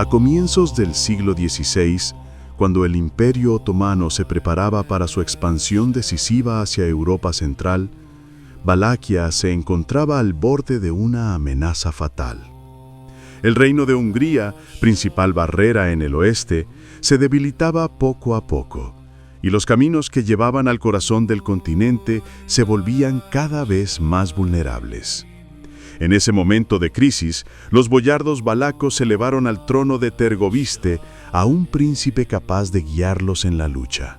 A comienzos del siglo XVI, cuando el Imperio Otomano se preparaba para su expansión decisiva hacia Europa Central, Valaquia se encontraba al borde de una amenaza fatal. El reino de Hungría, principal barrera en el oeste, se debilitaba poco a poco, y los caminos que llevaban al corazón del continente se volvían cada vez más vulnerables. En ese momento de crisis, los boyardos valacos elevaron al trono de Tergoviste a un príncipe capaz de guiarlos en la lucha.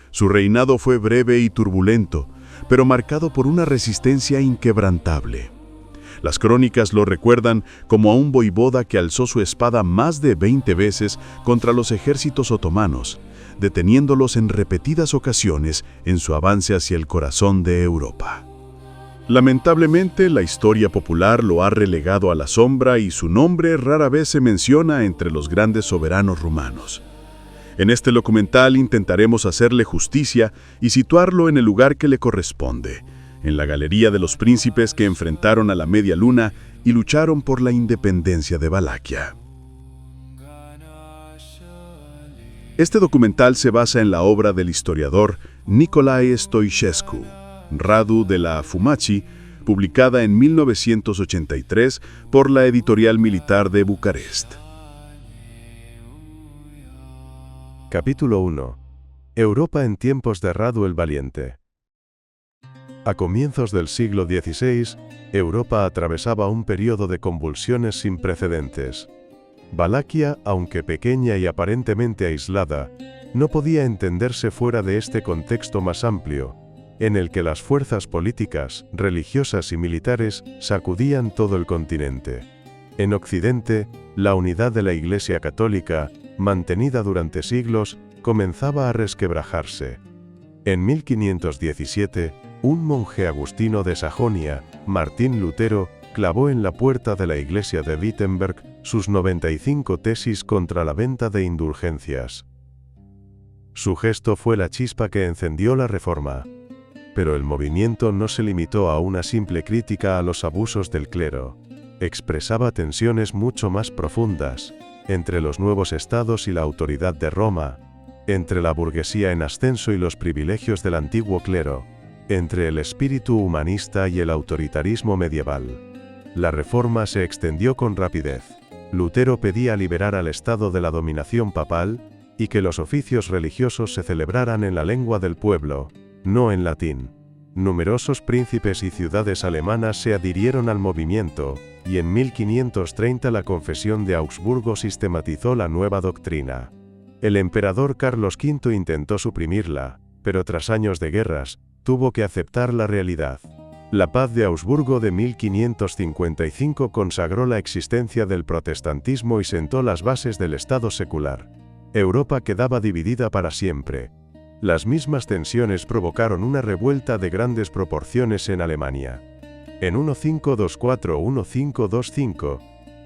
Su reinado fue breve y turbulento, pero marcado por una resistencia inquebrantable. Las crónicas lo recuerdan como a un voivoda que alzó su espada más de 20 veces contra los ejércitos otomanos, deteniéndolos en repetidas ocasiones en su avance hacia el corazón de Europa. Lamentablemente, la historia popular lo ha relegado a la sombra y su nombre rara vez se menciona entre los grandes soberanos rumanos. En este documental intentaremos hacerle justicia y situarlo en el lugar que le corresponde, en la galería de los príncipes que enfrentaron a la Media Luna y lucharon por la independencia de Valaquia. Este documental se basa en la obra del historiador Nicolae Stoichescu, Radu de la Fumaci, publicada en 1983 por la Editorial Militar de Bucarest. Capítulo 1. Europa en tiempos de Radu el Valiente. A comienzos del siglo XVI, Europa atravesaba un periodo de convulsiones sin precedentes. Valaquia, aunque pequeña y aparentemente aislada, no podía entenderse fuera de este contexto más amplio, en el que las fuerzas políticas, religiosas y militares sacudían todo el continente. En Occidente, la unidad de la Iglesia Católica, mantenida durante siglos, comenzaba a resquebrajarse. En 1517, un monje agustino de Sajonia, Martín Lutero, clavó en la puerta de la iglesia de Wittenberg sus 95 tesis contra la venta de indulgencias. Su gesto fue la chispa que encendió la reforma. Pero el movimiento no se limitó a una simple crítica a los abusos del clero. Expresaba tensiones mucho más profundas, entre los nuevos estados y la autoridad de Roma, entre la burguesía en ascenso y los privilegios del antiguo clero, entre el espíritu humanista y el autoritarismo medieval. La reforma se extendió con rapidez. Lutero pedía liberar al Estado de la dominación papal y que los oficios religiosos se celebraran en la lengua del pueblo, no en latín. Numerosos príncipes y ciudades alemanas se adhirieron al movimiento, y en 1530 la Confesión de Augsburgo sistematizó la nueva doctrina. El emperador Carlos V intentó suprimirla, pero tras años de guerras, tuvo que aceptar la realidad. La Paz de Augsburgo de 1555 consagró la existencia del protestantismo y sentó las bases del Estado secular. Europa quedaba dividida para siempre. Las mismas tensiones provocaron una revuelta de grandes proporciones en Alemania. En 1524-1525,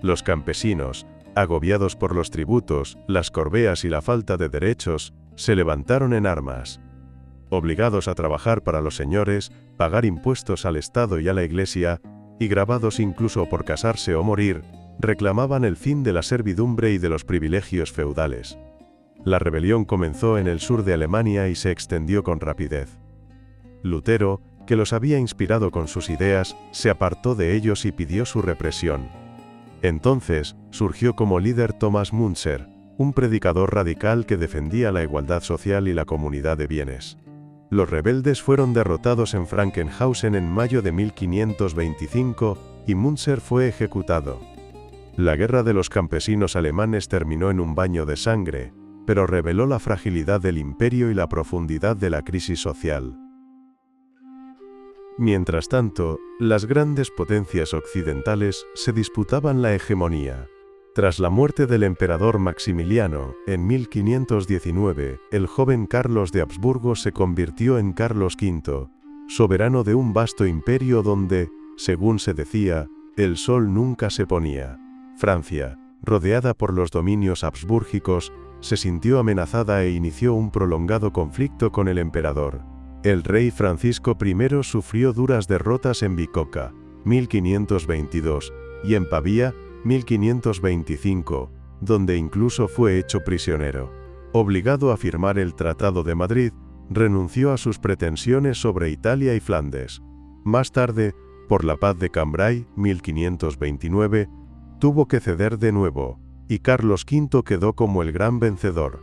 los campesinos, agobiados por los tributos, las corveas y la falta de derechos, se levantaron en armas. Obligados a trabajar para los señores, pagar impuestos al Estado y a la Iglesia, y grabados incluso por casarse o morir, reclamaban el fin de la servidumbre y de los privilegios feudales. La rebelión comenzó en el sur de Alemania y se extendió con rapidez. Lutero, que los había inspirado con sus ideas, se apartó de ellos y pidió su represión. Entonces, surgió como líder Thomas Müntzer, un predicador radical que defendía la igualdad social y la comunidad de bienes. Los rebeldes fueron derrotados en Frankenhausen en mayo de 1525, y Müntzer fue ejecutado. La guerra de los campesinos alemanes terminó en un baño de sangre, pero reveló la fragilidad del imperio y la profundidad de la crisis social. Mientras tanto, las grandes potencias occidentales se disputaban la hegemonía. Tras la muerte del emperador Maximiliano, en 1519, el joven Carlos de Habsburgo se convirtió en Carlos V, soberano de un vasto imperio donde, según se decía, el sol nunca se ponía. Francia, rodeada por los dominios habsbúrgicos, se sintió amenazada e inició un prolongado conflicto con el emperador. El rey Francisco I sufrió duras derrotas en Bicocca, 1522, y en Pavía, 1525, donde incluso fue hecho prisionero. Obligado a firmar el Tratado de Madrid, renunció a sus pretensiones sobre Italia y Flandes. Más tarde, por la paz de Cambrai, 1529, tuvo que ceder de nuevo, y Carlos V quedó como el gran vencedor.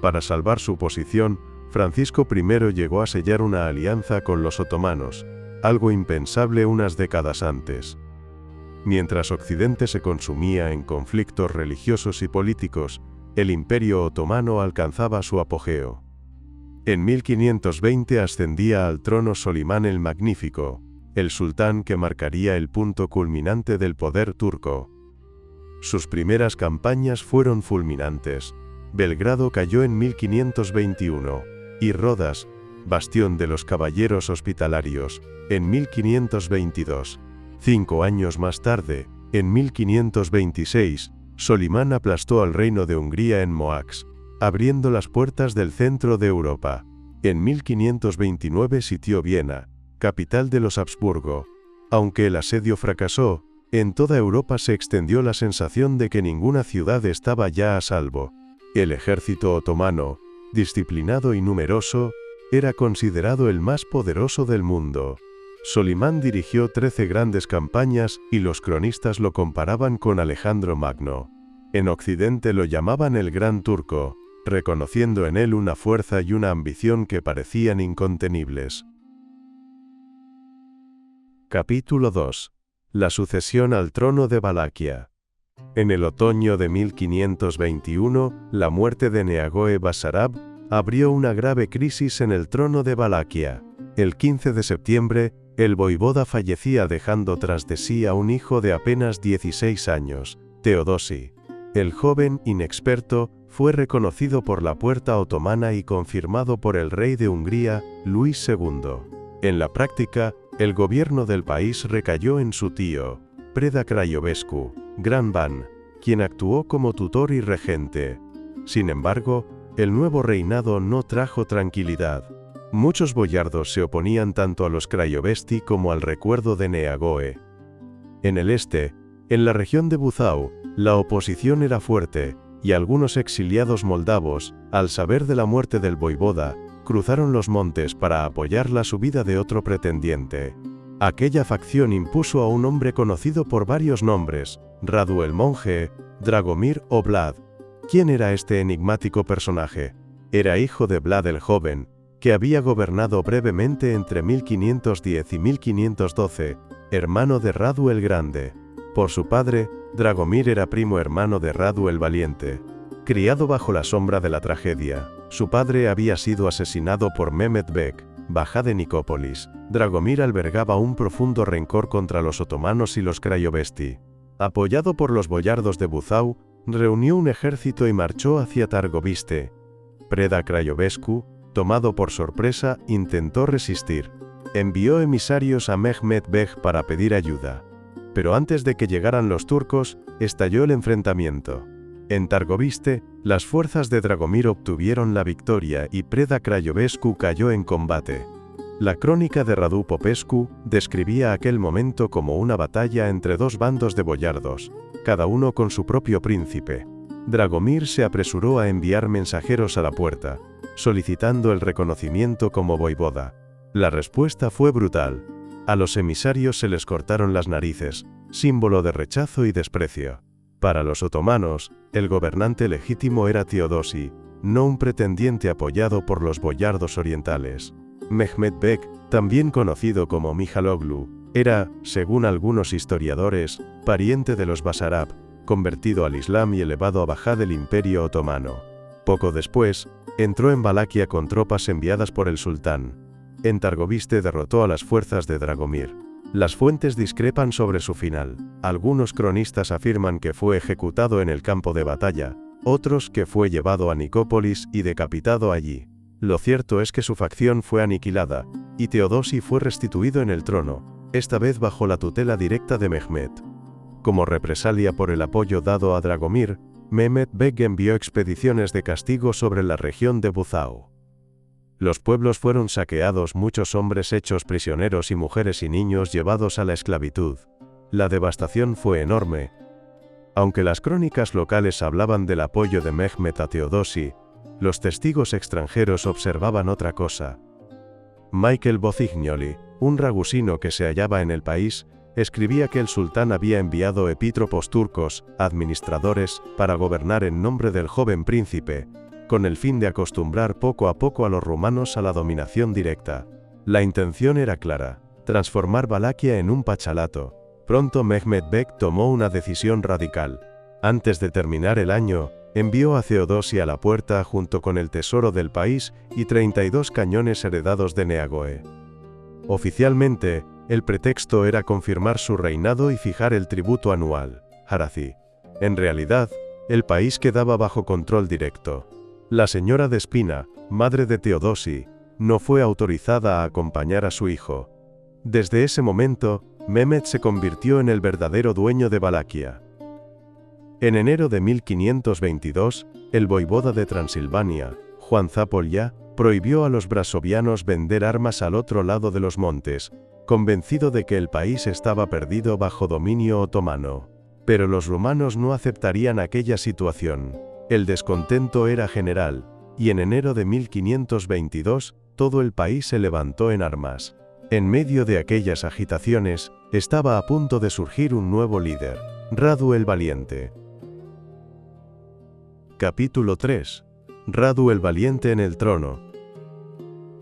Para salvar su posición, Francisco I llegó a sellar una alianza con los otomanos, algo impensable unas décadas antes. Mientras Occidente se consumía en conflictos religiosos y políticos, el Imperio Otomano alcanzaba su apogeo. En 1520 ascendía al trono Solimán el Magnífico, el sultán que marcaría el punto culminante del poder turco. Sus primeras campañas fueron fulminantes. Belgrado cayó en 1521, y Rodas, bastión de los caballeros hospitalarios, en 1522. 5 años más tarde, en 1526, Solimán aplastó al reino de Hungría en Moax, abriendo las puertas del centro de Europa. En 1529 sitió Viena, capital de los Habsburgo. Aunque el asedio fracasó, en toda Europa se extendió la sensación de que ninguna ciudad estaba ya a salvo. El ejército otomano, disciplinado y numeroso, era considerado el más poderoso del mundo. Solimán dirigió 13 grandes campañas y los cronistas lo comparaban con Alejandro Magno. En Occidente lo llamaban el Gran Turco, reconociendo en él una fuerza y una ambición que parecían incontenibles. Capítulo 2. La sucesión al trono de Valaquia. En el otoño de 1521, la muerte de Neagoe Basarab abrió una grave crisis en el trono de Valaquia. El 15 de septiembre, el voivoda fallecía dejando tras de sí a un hijo de apenas 16 años, Teodosi. El joven, inexperto, fue reconocido por la puerta otomana y confirmado por el rey de Hungría, Luis II. En la práctica, el gobierno del país recayó en su tío, Preda Craiovescu, Gran Ban, quien actuó como tutor y regente. Sin embargo, el nuevo reinado no trajo tranquilidad. Muchos boyardos se oponían tanto a los Craiovesti como al recuerdo de Neagoe. En el este, en la región de Buzău, la oposición era fuerte, y algunos exiliados moldavos, al saber de la muerte del voivoda, cruzaron los montes para apoyar la subida de otro pretendiente. Aquella facción impuso a un hombre conocido por varios nombres, Radu el Monje, Dragomir o Vlad. ¿Quién era este enigmático personaje? Era hijo de Vlad el Joven, que había gobernado brevemente entre 1510 y 1512, hermano de Radu el Grande. Por su padre, Dragomir era primo hermano de Radu el Valiente. Criado bajo la sombra de la tragedia, su padre había sido asesinado por Mehmet Bek, bajá de Nicópolis. Dragomir albergaba un profundo rencor contra los otomanos y los Craiovesti. Apoyado por los boyardos de Buzău, reunió un ejército y marchó hacia Targoviste. Preda Craiovescu, tomado por sorpresa, intentó resistir. Envió emisarios a Mehmet Beg para pedir ayuda. Pero antes de que llegaran los turcos, estalló el enfrentamiento. En Targoviste, las fuerzas de Dragomir obtuvieron la victoria y Preda Craiovescu cayó en combate. La crónica de Radu Popescu describía aquel momento como una batalla entre dos bandos de boyardos, cada uno con su propio príncipe. Dragomir se apresuró a enviar mensajeros a la puerta, solicitando el reconocimiento como voivoda. La respuesta fue brutal. A los emisarios se les cortaron las narices, símbolo de rechazo y desprecio. Para los otomanos, el gobernante legítimo era Teodosi, no un pretendiente apoyado por los boyardos orientales. Mehmet Beg, también conocido como Mihaloglu, era, según algunos historiadores, pariente de los Basarab, convertido al Islam y elevado a bajá del Imperio Otomano. Poco después, entró en Valaquia con tropas enviadas por el sultán. En Targoviste derrotó a las fuerzas de Dragomir. Las fuentes discrepan sobre su final. Algunos cronistas afirman que fue ejecutado en el campo de batalla, otros que fue llevado a Nicópolis y decapitado allí. Lo cierto es que su facción fue aniquilada, y Teodosi fue restituido en el trono, esta vez bajo la tutela directa de Mehmet. Como represalia por el apoyo dado a Dragomir, Mehmet Beg envió expediciones de castigo sobre la región de Buzău. Los pueblos fueron saqueados, muchos hombres hechos prisioneros y mujeres y niños llevados a la esclavitud. La devastación fue enorme, Aunque las crónicas locales hablaban del apoyo de Mehmed a Teodosi, los testigos extranjeros observaban otra cosa. Michael Bocignoli, un ragusino que se hallaba en el país, escribía que el sultán había enviado epítropos turcos, administradores, para gobernar en nombre del joven príncipe, con el fin de acostumbrar poco a poco a los rumanos a la dominación directa. La intención era clara: transformar Valaquia en un pachalato. Pronto Mehmed Bek tomó una decisión radical. Antes de terminar el año, envió a Teodosi a la puerta junto con el tesoro del país y 32 cañones heredados de Neagoe. Oficialmente, el pretexto era confirmar su reinado y fijar el tributo anual, Harazi. En realidad, el país quedaba bajo control directo. La señora de Espina, madre de Teodosi, no fue autorizada a acompañar a su hijo. Desde ese momento, Mehmed se convirtió en el verdadero dueño de Valaquia. En enero de 1522, el voivoda de Transilvania, Juan Zápolya, prohibió a los brasovianos vender armas al otro lado de los montes, convencido de que el país estaba perdido bajo dominio otomano. Pero los rumanos no aceptarían aquella situación. El descontento era general, y en enero de 1522, todo el país se levantó en armas. En medio de aquellas agitaciones, estaba a punto de surgir un nuevo líder, Radu el Valiente. Capítulo 3. Radu el Valiente en el trono.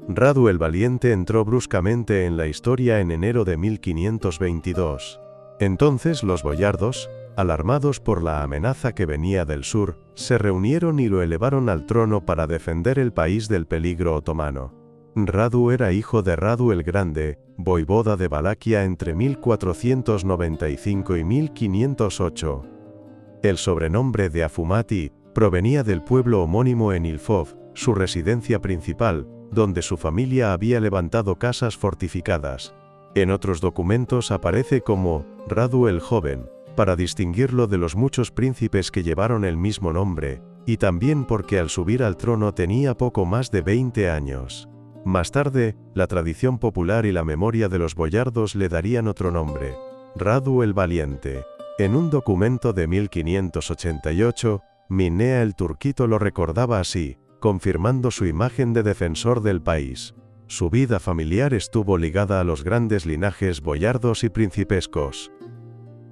Radu el Valiente entró bruscamente en la historia en enero de 1522. Entonces los boyardos, alarmados por la amenaza que venía del sur, se reunieron y lo elevaron al trono para defender el país del peligro otomano. Radu era hijo de Radu el Grande, voivoda de Valaquia entre 1495 y 1508. El sobrenombre de Afumati provenía del pueblo homónimo en Ilfov, su residencia principal, donde su familia había levantado casas fortificadas. En otros documentos aparece como Radu el Joven, para distinguirlo de los muchos príncipes que llevaron el mismo nombre, y también porque al subir al trono tenía poco más de 20 años. Más tarde, la tradición popular y la memoria de los boyardos le darían otro nombre, Radu el Valiente. En un documento de 1588, Minea el Turquito lo recordaba así, confirmando su imagen de defensor del país. Su vida familiar estuvo ligada a los grandes linajes boyardos y principescos.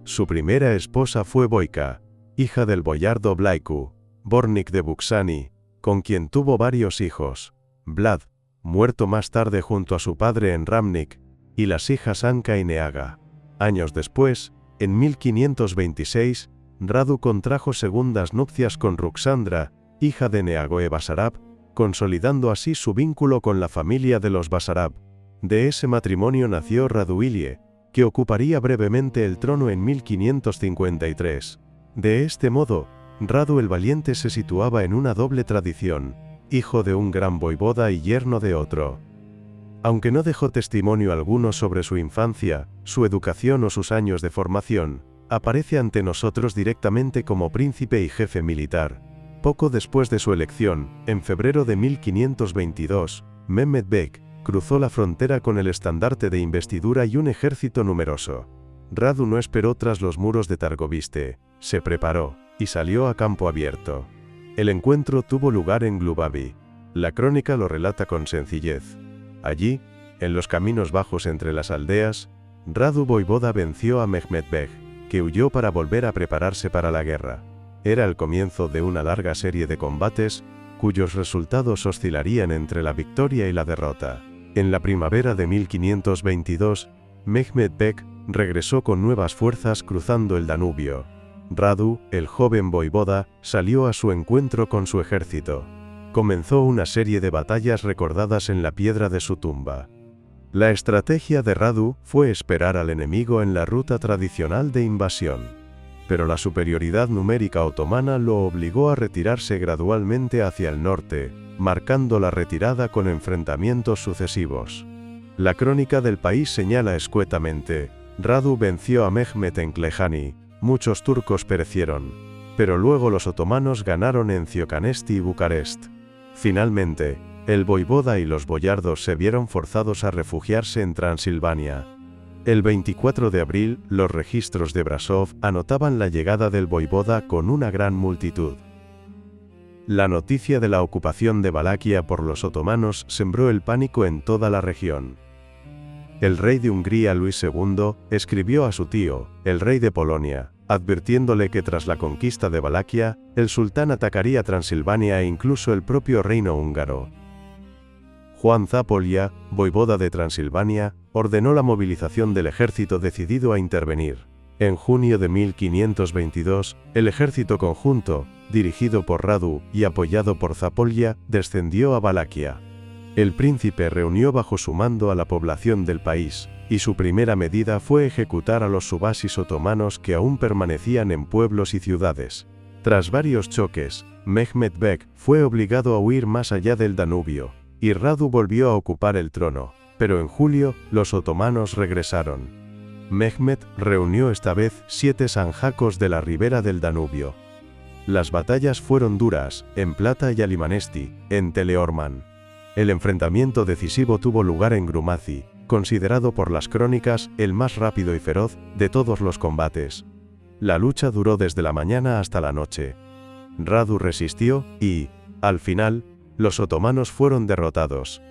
Su primera esposa fue Boica, hija del boyardo Blaiku, Bornik de Buksani, con quien tuvo varios hijos: Vlad, muerto más tarde junto a su padre en Ramnik, y las hijas Anka y Neaga. Años después, en 1526, Radu contrajo segundas nupcias con Ruxandra, hija de Neagoe Basarab, consolidando así su vínculo con la familia de los Basarab. De ese matrimonio nació Raduilie, que ocuparía brevemente el trono en 1553. De este modo, Radu el Valiente se situaba en una doble tradición: hijo de un gran voivoda y yerno de otro. Aunque no dejó testimonio alguno sobre su infancia, su educación o sus años de formación, aparece ante nosotros directamente como príncipe y jefe militar. Poco después de su elección, en febrero de 1522, Mehmed Bek cruzó la frontera con el estandarte de investidura y un ejército numeroso. Radu no esperó tras los muros de Targoviste, se preparó y salió a campo abierto. El encuentro tuvo lugar en Glubavi. La crónica lo relata con sencillez. Allí, en los caminos bajos entre las aldeas, Radu voivoda venció a Mehmed Bek, que huyó para volver a prepararse para la guerra. Era el comienzo de una larga serie de combates, cuyos resultados oscilarían entre la victoria y la derrota. En la primavera de 1522, Mehmed Bek regresó con nuevas fuerzas cruzando el Danubio. Radu, el joven voivoda, salió a su encuentro con su ejército. Comenzó una serie de batallas recordadas en la piedra de su tumba. La estrategia de Radu fue esperar al enemigo en la ruta tradicional de invasión. Pero la superioridad numérica otomana lo obligó a retirarse gradualmente hacia el norte, marcando la retirada con enfrentamientos sucesivos. La crónica del país señala escuetamente: Radu venció a Mehmed en Klejani, muchos turcos perecieron, pero luego los otomanos ganaron en Ciocanesti y Bucarest. Finalmente, el voivoda y los boyardos se vieron forzados a refugiarse en Transilvania. El 24 de abril, los registros de Brasov anotaban la llegada del voivoda con una gran multitud. La noticia de la ocupación de Valaquia por los otomanos sembró el pánico en toda la región. El rey de Hungría Luis II escribió a su tío, el rey de Polonia, advirtiéndole que tras la conquista de Valaquia, el sultán atacaría Transilvania e incluso el propio reino húngaro. Juan Zápolya, voivoda de Transilvania, ordenó la movilización del ejército decidido a intervenir. En junio de 1522, el ejército conjunto, dirigido por Radu y apoyado por Zápolya, descendió a Valaquia. El príncipe reunió bajo su mando a la población del país, y su primera medida fue ejecutar a los subasis otomanos que aún permanecían en pueblos y ciudades. Tras varios choques, Mehmed Bek fue obligado a huir más allá del Danubio, y Radu volvió a ocupar el trono, pero en julio, los otomanos regresaron. Mehmed reunió esta vez 7 sanjacos de la ribera del Danubio. Las batallas fueron duras, en Plata y Alimanesti, en Teleorman. El enfrentamiento decisivo tuvo lugar en Grumazi, considerado por las crónicas el más rápido y feroz de todos los combates. La lucha duró desde la mañana hasta la noche. Radu resistió y, al final, los otomanos fueron derrotados.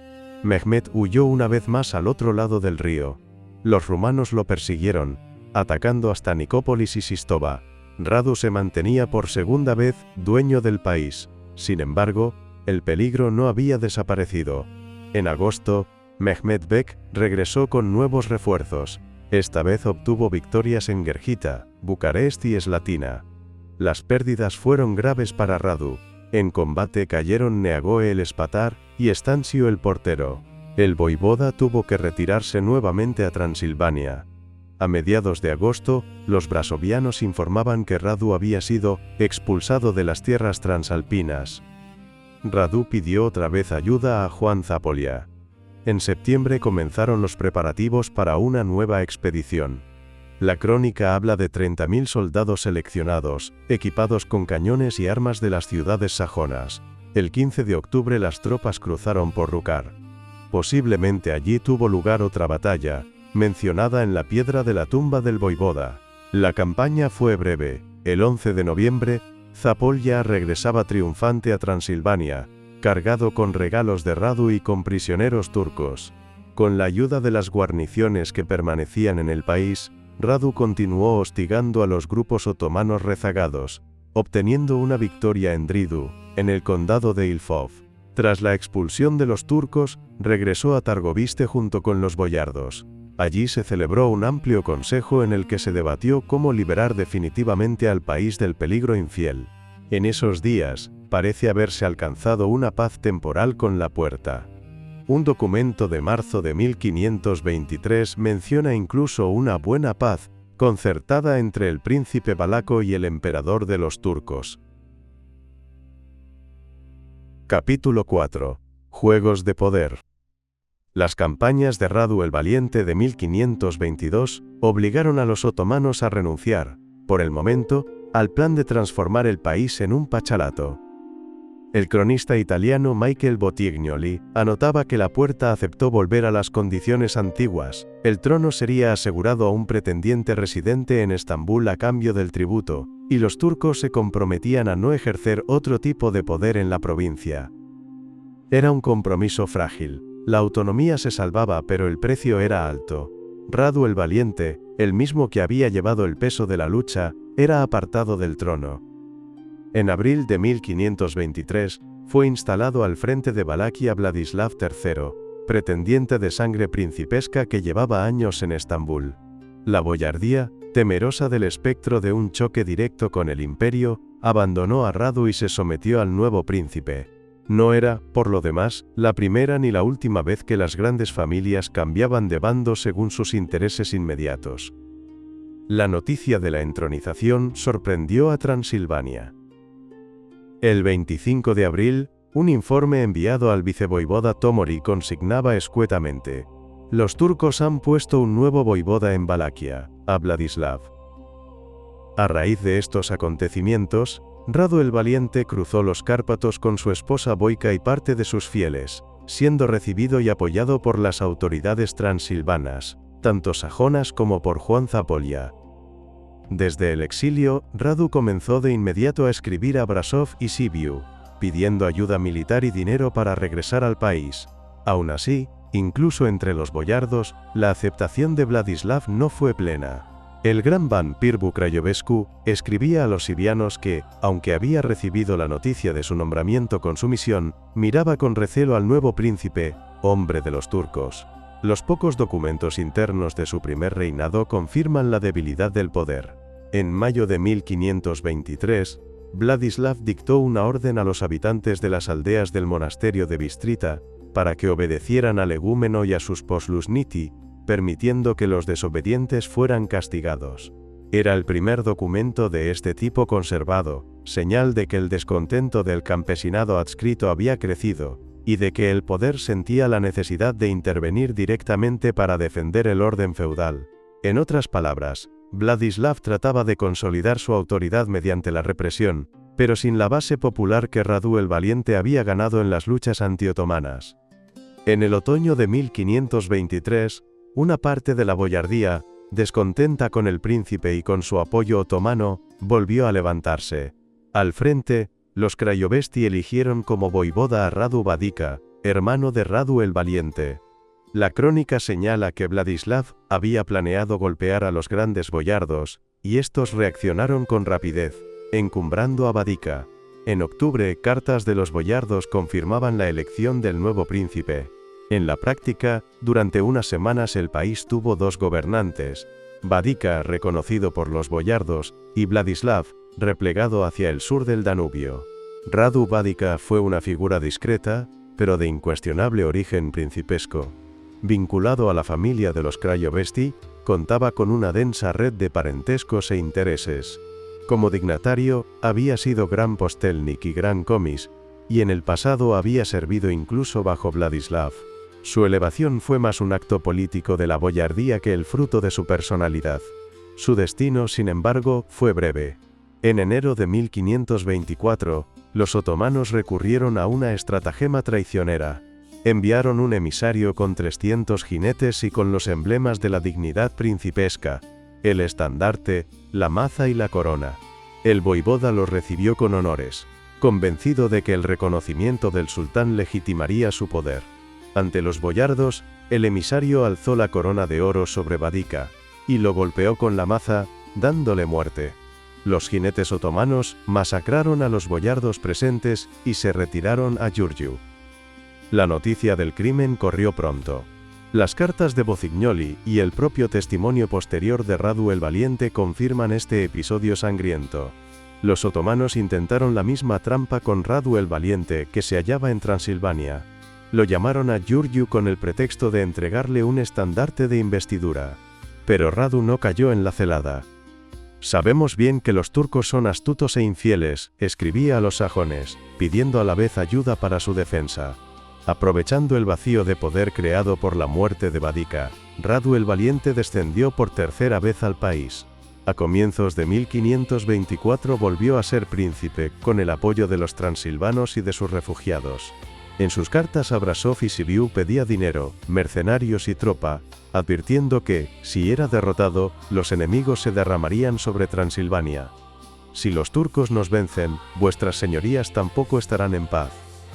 Mehmed huyó una vez más al otro lado del río. Los rumanos lo persiguieron, atacando hasta Nicópolis y Sistova. Radu se mantenía por segunda vez dueño del país. Sin embargo, el peligro no había desaparecido. En agosto, Mehmed Bek regresó con nuevos refuerzos. Esta vez obtuvo victorias en Gergita, Bucarest y Slatina. Las pérdidas fueron graves para Radu. En combate cayeron Neagoe el espatar y Estansio el portero. El voivoda tuvo que retirarse nuevamente a Transilvania. A mediados de agosto, los brasovianos informaban que Radu había sido expulsado de las tierras transalpinas. Radu pidió otra vez ayuda a Juan Zápolya. En septiembre comenzaron los preparativos para una nueva expedición. La crónica habla de 30.000 soldados seleccionados, equipados con cañones y armas de las ciudades sajonas. El 15 de octubre las tropas cruzaron por Rukar. Posiblemente allí tuvo lugar otra batalla, mencionada en la piedra de la tumba del voivoda. La campaña fue breve. El 11 de noviembre, Zápolya regresaba triunfante a Transilvania, cargado con regalos de Radu y con prisioneros turcos. Con la ayuda de las guarniciones que permanecían en el país, Radu continuó hostigando a los grupos otomanos rezagados, obteniendo una victoria en Dridu, en el condado de Ilfov. Tras la expulsión de los turcos, regresó a Targoviste junto con los boyardos. Allí se celebró un amplio consejo en el que se debatió cómo liberar definitivamente al país del peligro infiel. En esos días, parece haberse alcanzado una paz temporal con la Puerta. Un documento de marzo de 1523 menciona incluso una buena paz, concertada entre el príncipe valaco y el emperador de los turcos. Capítulo 4. Juegos de poder. Las campañas de Radu el Valiente de 1522 obligaron a los otomanos a renunciar, por el momento, al plan de transformar el país en un pachalato. El cronista italiano Michael Bottignoli anotaba que la Puerta aceptó volver a las condiciones antiguas. El trono sería asegurado a un pretendiente residente en Estambul a cambio del tributo, y los turcos se comprometían a no ejercer otro tipo de poder en la provincia. Era un compromiso frágil. La autonomía se salvaba, pero el precio era alto. Radu el Valiente, el mismo que había llevado el peso de la lucha, era apartado del trono. En abril de 1523, fue instalado al frente de Valaquia Vladislav III, pretendiente de sangre principesca que llevaba años en Estambul. La boyardía, temerosa del espectro de un choque directo con el imperio, abandonó a Radu y se sometió al nuevo príncipe. No era, por lo demás, la primera ni la última vez que las grandes familias cambiaban de bando según sus intereses inmediatos. La noticia de la entronización sorprendió a Transilvania. El 25 de abril, un informe enviado al vicevoivoda Tomori consignaba escuetamente: los turcos han puesto un nuevo voivoda en Valaquia, a Vladislav. A raíz de estos acontecimientos, Radu el Valiente cruzó los Cárpatos con su esposa Boica y parte de sus fieles, siendo recibido y apoyado por las autoridades transilvanas. tanto sajonas como por Juan Zápolya. Desde el exilio, Radu comenzó de inmediato a escribir a Brasov y Sibiu, pidiendo ayuda militar y dinero para regresar al país. Aún así, incluso entre los boyardos, la aceptación de Vladislav no fue plena. El gran vampir Bukrayovescu escribía a los sibianos que, aunque había recibido la noticia de su nombramiento con sumisión, miraba con recelo al nuevo príncipe, hombre de los turcos. Los pocos documentos internos de su primer reinado confirman la debilidad del poder. En mayo de 1523, Vladislav dictó una orden a los habitantes de las aldeas del monasterio de Bistrita, para que obedecieran al egúmeno y a sus poslusniti, permitiendo que los desobedientes fueran castigados. Era el primer documento de este tipo conservado, señal de que el descontento del campesinado adscrito había crecido, y de que el poder sentía la necesidad de intervenir directamente para defender el orden feudal. En otras palabras, Vladislav trataba de consolidar su autoridad mediante la represión, pero sin la base popular que Radu el Valiente había ganado en las luchas antiotomanas. En el otoño de 1523, una parte de la boyardía, descontenta con el príncipe y con su apoyo otomano, volvió a levantarse. Al frente, los Craiovesti eligieron como voivoda a Radu Vadica, hermano de Radu el Valiente. La crónica señala que Vladislav había planeado golpear a los grandes boyardos, y estos reaccionaron con rapidez, encumbrando a Vadica. En octubre, cartas de los boyardos confirmaban la elección del nuevo príncipe. En la práctica, durante unas semanas el país tuvo dos gobernantes, Vadica, reconocido por los boyardos, y Vladislav, replegado hacia el sur del Danubio. Radu Vadica fue una figura discreta, pero de incuestionable origen principesco. Vinculado a la familia de los Craiovesti, contaba con una densa red de parentescos e intereses. Como dignatario, había sido gran postelnik y gran comis, y en el pasado había servido incluso bajo Vladislav. Su elevación fue más un acto político de la boyardía que el fruto de su personalidad. Su destino, sin embargo, fue breve. En enero de 1524, los otomanos recurrieron a una estratagema traicionera. Enviaron un emisario con 300 jinetes y con los emblemas de la dignidad principesca, el estandarte, la maza y la corona. El voivoda los recibió con honores, convencido de que el reconocimiento del sultán legitimaría su poder. Ante los boyardos, el emisario alzó la corona de oro sobre Vadica, y lo golpeó con la maza, dándole muerte. Los jinetes otomanos masacraron a los boyardos presentes y se retiraron a Giurgiu. La noticia del crimen corrió pronto. Las cartas de Bocignoli y el propio testimonio posterior de Radu el Valiente confirman este episodio sangriento. Los otomanos intentaron la misma trampa con Radu el Valiente, que se hallaba en Transilvania. Lo llamaron a Giurgiu con el pretexto de entregarle un estandarte de investidura. Pero Radu no cayó en la celada. Sabemos bien que los turcos son astutos e infieles, escribía a los sajones, pidiendo a la vez ayuda para su defensa. Aprovechando el vacío de poder creado por la muerte de Vadica, Radu el Valiente descendió por tercera vez al país. A comienzos de 1524 volvió a ser príncipe, con el apoyo de los transilvanos y de sus refugiados. En sus cartas a Brasov y Sibiu pedía dinero, mercenarios y tropa, advirtiendo que, si era derrotado, los enemigos se derramarían sobre Transilvania. Si los turcos nos vencen, vuestras señorías tampoco estarán en paz.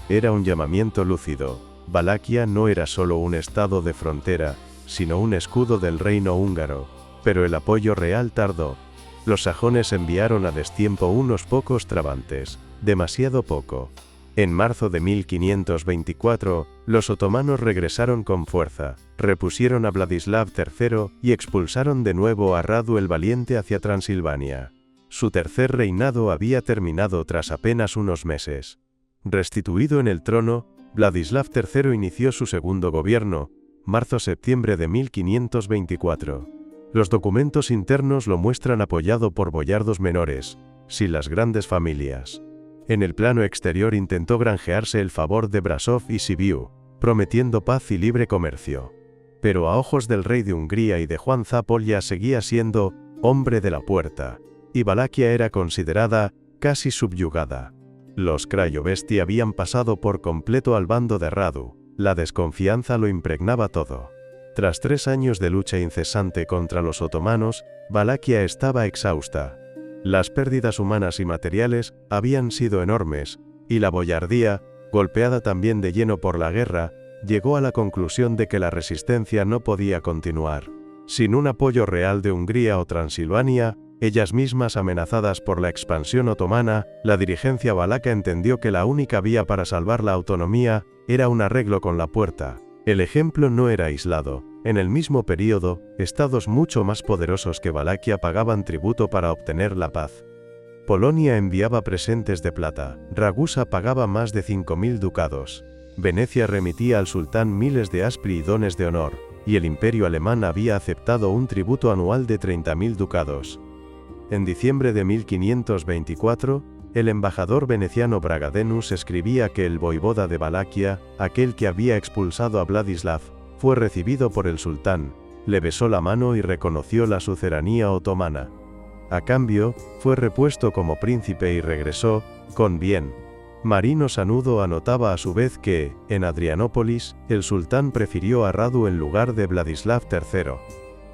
Era un llamamiento lúcido. Valaquia no era solo un estado de frontera, sino un escudo del reino húngaro. Pero el apoyo real tardó. Los sajones enviaron a destiempo unos pocos trabantes, demasiado poco. En marzo de 1524, los otomanos regresaron con fuerza, repusieron a Vladislav III y expulsaron de nuevo a Radu el Valiente hacia Transilvania. Su tercer reinado había terminado tras apenas unos meses. Restituido en el trono, Vladislav III inició su segundo gobierno, marzo-septiembre de 1524. Los documentos internos lo muestran apoyado por boyardos menores, sin las grandes familias. En el plano exterior intentó granjearse el favor de Brasov y Sibiu, prometiendo paz y libre comercio. Pero a ojos del rey de Hungría y de Juan Zápolya seguía siendo hombre de la puerta, y Valaquia era considerada casi subyugada. Los Craiovesti habían pasado por completo al bando de Radu, la desconfianza lo impregnaba todo. Tras 3 años de lucha incesante contra los otomanos, Valaquia estaba exhausta. Las pérdidas humanas y materiales habían sido enormes, y la boyardía, golpeada también de lleno por la guerra, llegó a la conclusión de que la resistencia no podía continuar. Sin un apoyo real de Hungría o Transilvania, ellas mismas amenazadas por la expansión otomana, la dirigencia valaca entendió que la única vía para salvar la autonomía era un arreglo con la Puerta. El ejemplo no era aislado. En el mismo período, estados mucho más poderosos que Valaquia pagaban tributo para obtener la paz. Polonia enviaba presentes de plata, Ragusa pagaba más de 5.000 ducados. Venecia remitía al sultán miles de aspri y dones de honor, y el imperio alemán había aceptado un tributo anual de 30.000 ducados. En diciembre de 1524, el embajador veneciano Bragadenus escribía que el voivoda de Valaquia, aquel que había expulsado a Vladislav, fue recibido por el sultán, le besó la mano y reconoció la suceranía otomana. A cambio, fue repuesto como príncipe y regresó, con bien. Marino Sanudo anotaba a su vez que, en Adrianópolis, el sultán prefirió a Radu en lugar de Vladislav III.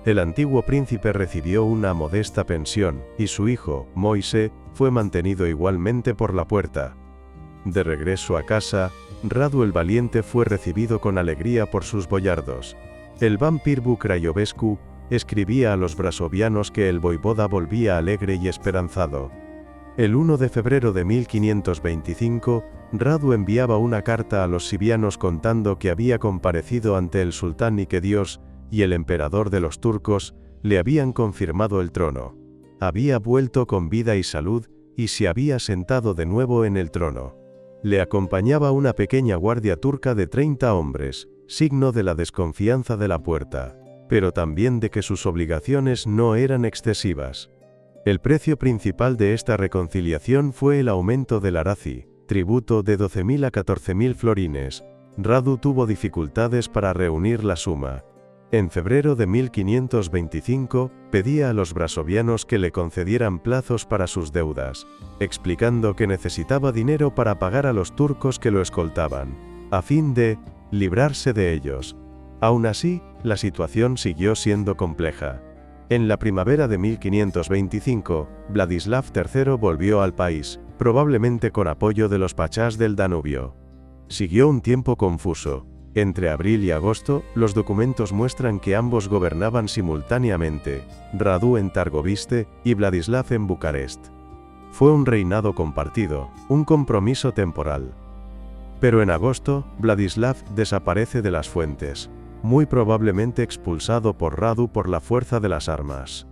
El antiguo príncipe recibió una modesta pensión, y su hijo, Moise, fue mantenido igualmente por la Puerta. De regreso a casa, Radu el Valiente fue recibido con alegría por sus boyardos. El Vampirbu Craiovescu escribía a los brasovianos que el voivoda volvía alegre y esperanzado. El 1 de febrero de 1525, Radu enviaba una carta a los sivianos contando que había comparecido ante el sultán y que Dios, y el emperador de los turcos, le habían confirmado el trono. Había vuelto con vida y salud, y se había sentado de nuevo en el trono. Le acompañaba una pequeña guardia turca de 30 hombres, signo de la desconfianza de la Puerta, pero también de que sus obligaciones no eran excesivas. El precio principal de esta reconciliación fue el aumento del arazi, tributo de 12.000 a 14.000 florines. Radu tuvo dificultades para reunir la suma. En febrero de 1525, pedía a los brasovianos que le concedieran plazos para sus deudas, explicando que necesitaba dinero para pagar a los turcos que lo escoltaban, a fin de librarse de ellos. Aún así, la situación siguió siendo compleja. En la primavera de 1525, Vladislav III volvió al país, probablemente con apoyo de los pachás del Danubio. Siguió un tiempo confuso. Entre abril y agosto, los documentos muestran que ambos gobernaban simultáneamente, Radu en Targoviste y Vladislav en Bucarest. Fue un reinado compartido, un compromiso temporal. Pero en agosto, Vladislav desaparece de las fuentes, muy probablemente expulsado por Radu por la fuerza de las armas.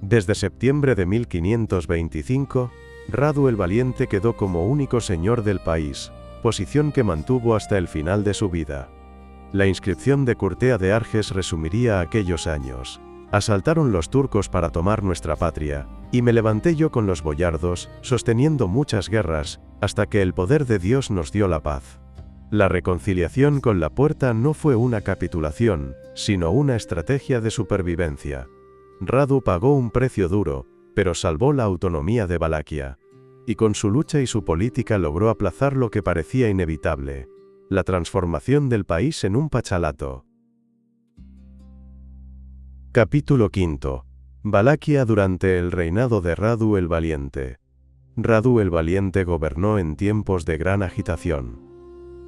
Desde septiembre de 1525, Radu el Valiente quedó como único señor del país, posición que mantuvo hasta el final de su vida. La inscripción de Curtea de Arges resumiría aquellos años. Asaltaron los turcos para tomar nuestra patria, y me levanté yo con los boyardos, sosteniendo muchas guerras, hasta que el poder de Dios nos dio la paz. La reconciliación con la Puerta no fue una capitulación, sino una estrategia de supervivencia. Radu pagó un precio duro, pero salvó la autonomía de Valaquia. Y con su lucha y su política logró aplazar lo que parecía inevitable, la transformación del país en un pachalato. Capítulo V. Valaquia durante el reinado de Radu el Valiente. Radu el Valiente gobernó en tiempos de gran agitación.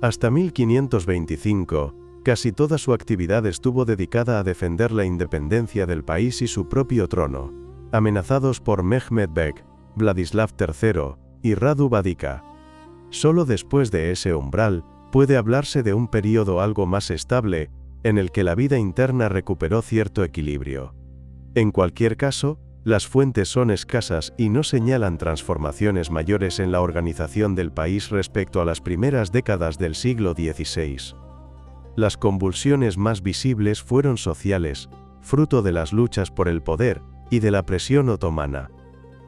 Hasta 1525, casi toda su actividad estuvo dedicada a defender la independencia del país y su propio trono, amenazados por Mehmed Beg, Vladislav III y Radu Vadica. Solo después de ese umbral, puede hablarse de un período algo más estable, en el que la vida interna recuperó cierto equilibrio. En cualquier caso, las fuentes son escasas y no señalan transformaciones mayores en la organización del país respecto a las primeras décadas del siglo XVI. Las convulsiones más visibles fueron sociales, fruto de las luchas por el poder y de la presión otomana.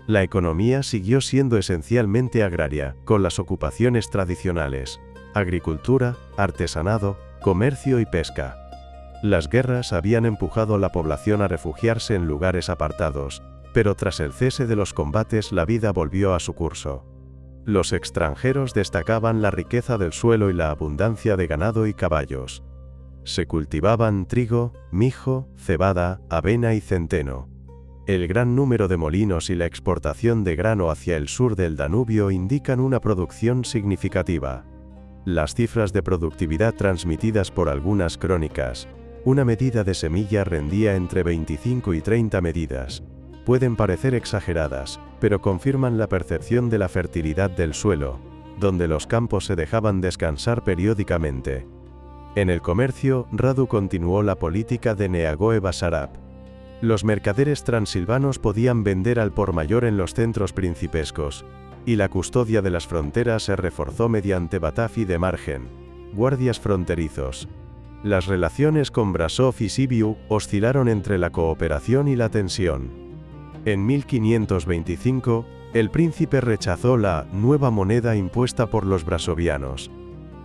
La economía siguió siendo esencialmente agraria, con las ocupaciones tradicionales: agricultura, artesanado, comercio y pesca. Las guerras habían empujado a la población a refugiarse en lugares apartados, pero tras el cese de los combates la vida volvió a su curso. Los extranjeros destacaban la riqueza del suelo y la abundancia de ganado y caballos. Se cultivaban trigo, mijo, cebada, avena y centeno. El gran número de molinos y la exportación de grano hacia el sur del Danubio indican una producción significativa. Las cifras de productividad transmitidas por algunas crónicas, una medida de semilla rendía entre 25 y 30 medidas, pueden parecer exageradas, pero confirman la percepción de la fertilidad del suelo, donde los campos se dejaban descansar periódicamente. En el comercio, Radu continuó la política de Neagoe Basarab. Los mercaderes transilvanos podían vender al por mayor en los centros principescos, y la custodia de las fronteras se reforzó mediante Batafi de margen, guardias fronterizos. Las relaciones con Brasov y Sibiu oscilaron entre la cooperación y la tensión. En 1525, el príncipe rechazó la nueva moneda impuesta por los brasovianos.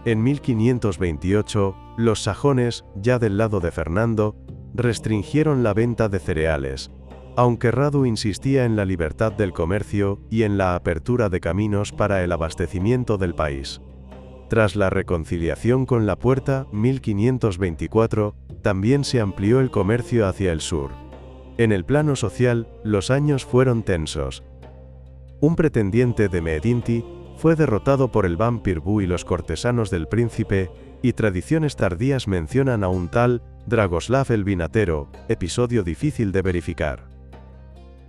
En 1528, los sajones, ya del lado de Fernando, restringieron la venta de cereales, aunque Radu insistía en la libertad del comercio y en la apertura de caminos para el abastecimiento del país. Tras la reconciliación con la Puerta, 1524, también se amplió el comercio hacia el sur. En el plano social, los años fueron tensos. Un pretendiente de Medinti fue derrotado por el Ban Pirbu y los cortesanos del príncipe, y tradiciones tardías mencionan a un tal Dragoslav el Vinatero, episodio difícil de verificar.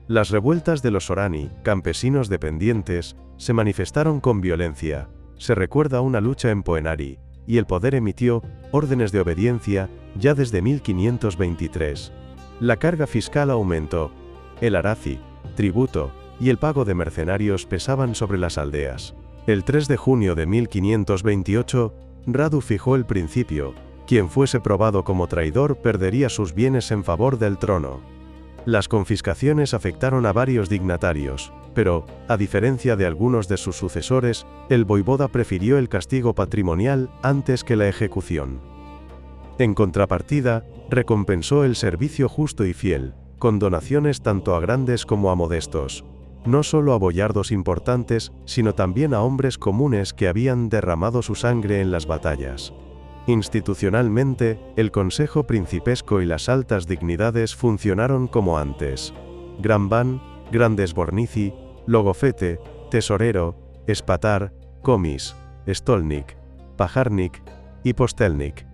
Las revueltas de los Orani, campesinos dependientes, se manifestaron con violencia. Se recuerda una lucha en Poenari, y el poder emitió órdenes de obediencia ya desde 1523. La carga fiscal aumentó. El arazi, tributo, y el pago de mercenarios pesaban sobre las aldeas. El 3 de junio de 1528, Radu fijó el principio: quien fuese probado como traidor perdería sus bienes en favor del trono. Las confiscaciones afectaron a varios dignatarios, pero, a diferencia de algunos de sus sucesores, el voivoda prefirió el castigo patrimonial antes que la ejecución. En contrapartida, recompensó el servicio justo y fiel, con donaciones tanto a grandes como a modestos, no solo a boyardos importantes, sino también a hombres comunes que habían derramado su sangre en las batallas. Institucionalmente, el Consejo Principesco y las altas dignidades funcionaron como antes. Gran Ban, Grandes Bornici, Logofete, Tesorero, Espatar, Comis, Stolnik, Pajarnik y Postelnik.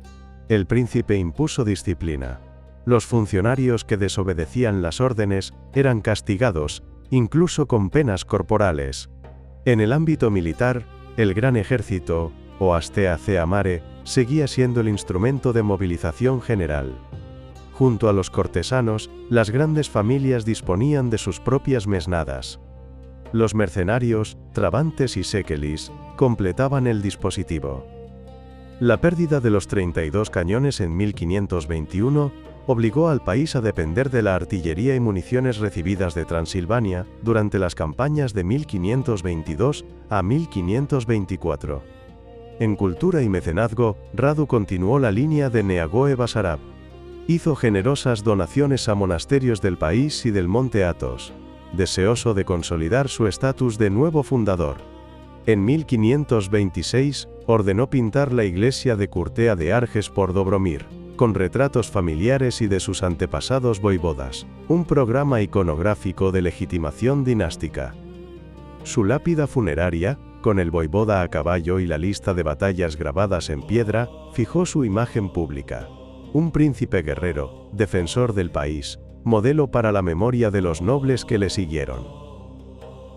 El príncipe impuso disciplina. Los funcionarios que desobedecían las órdenes eran castigados, incluso con penas corporales. En el ámbito militar, el gran ejército, o Astea Cea Mare, seguía siendo el instrumento de movilización general. Junto a los cortesanos, las grandes familias disponían de sus propias mesnadas. Los mercenarios, trabantes y sekelis, completaban el dispositivo. La pérdida de los 32 cañones en 1521 obligó al país a depender de la artillería y municiones recibidas de Transilvania durante las campañas de 1522 a 1524. En cultura y mecenazgo, Radu continuó la línea de Neagoe Basarab. Hizo generosas donaciones a monasterios del país y del monte Athos, deseoso de consolidar su estatus de nuevo fundador. En 1526, ordenó pintar la iglesia de Curtea de Arges por Dobromir, con retratos familiares y de sus antepasados voivodas, un programa iconográfico de legitimación dinástica. Su lápida funeraria, con el voivoda a caballo y la lista de batallas grabadas en piedra, fijó su imagen pública. Un príncipe guerrero, defensor del país, modelo para la memoria de los nobles que le siguieron.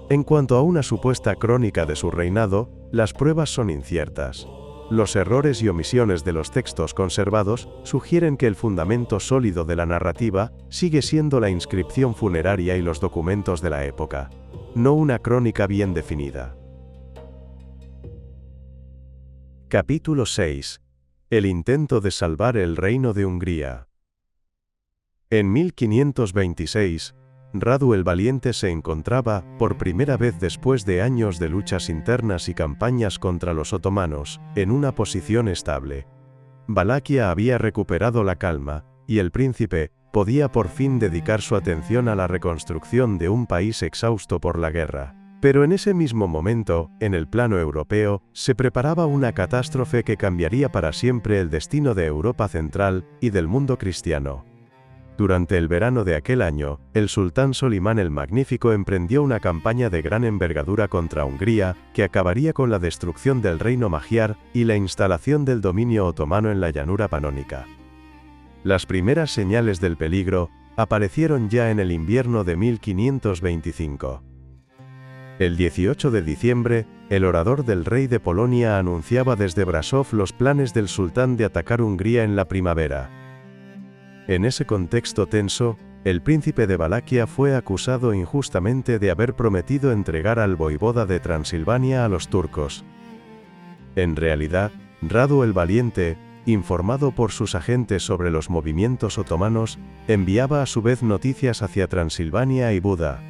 En cuanto a una supuesta crónica de su reinado, las pruebas son inciertas. Los errores y omisiones de los textos conservados sugieren que el fundamento sólido de la narrativa sigue siendo la inscripción funeraria y los documentos de la época, no una crónica bien definida. Capítulo 6. El intento de salvar el reino de Hungría. En 1526, Radu el Valiente se encontraba, por primera vez después de años de luchas internas y campañas contra los otomanos, en una posición estable. Valaquia había recuperado la calma, y el príncipe podía por fin dedicar su atención a la reconstrucción de un país exhausto por la guerra. Pero en ese mismo momento, en el plano europeo, se preparaba una catástrofe que cambiaría para siempre el destino de Europa Central y del mundo cristiano. Durante el verano de aquel año, el sultán Solimán el Magnífico emprendió una campaña de gran envergadura contra Hungría, que acabaría con la destrucción del reino magiar y la instalación del dominio otomano en la llanura panónica. Las primeras señales del peligro aparecieron ya en el invierno de 1525. El 18 de diciembre, el orador del rey de Polonia anunciaba desde Brasov los planes del sultán de atacar Hungría en la primavera. En ese contexto tenso, el príncipe de Valaquia fue acusado injustamente de haber prometido entregar al voivoda de Transilvania a los turcos. En realidad, Radu el Valiente, informado por sus agentes sobre los movimientos otomanos, enviaba a su vez noticias hacia Transilvania y Buda.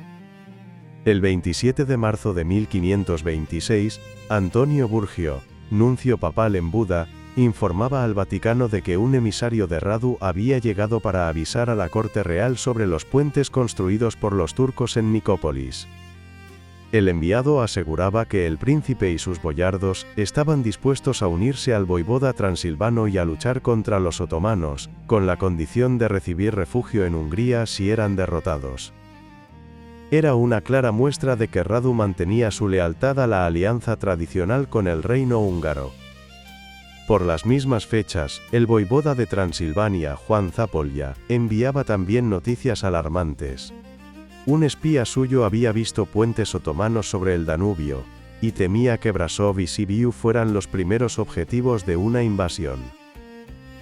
El 27 de marzo de 1526, Antonio Burgio, nuncio papal en Buda, informaba al Vaticano de que un emisario de Radu había llegado para avisar a la corte real sobre los puentes construidos por los turcos en Nicópolis. El enviado aseguraba que el príncipe y sus boyardos estaban dispuestos a unirse al voivoda transilvano y a luchar contra los otomanos, con la condición de recibir refugio en Hungría si eran derrotados. Era una clara muestra de que Radu mantenía su lealtad a la alianza tradicional con el reino húngaro. Por las mismas fechas, el voivoda de Transilvania, Juan Zápolya, enviaba también noticias alarmantes. Un espía suyo había visto puentes otomanos sobre el Danubio, y temía que Brasov y Sibiu fueran los primeros objetivos de una invasión.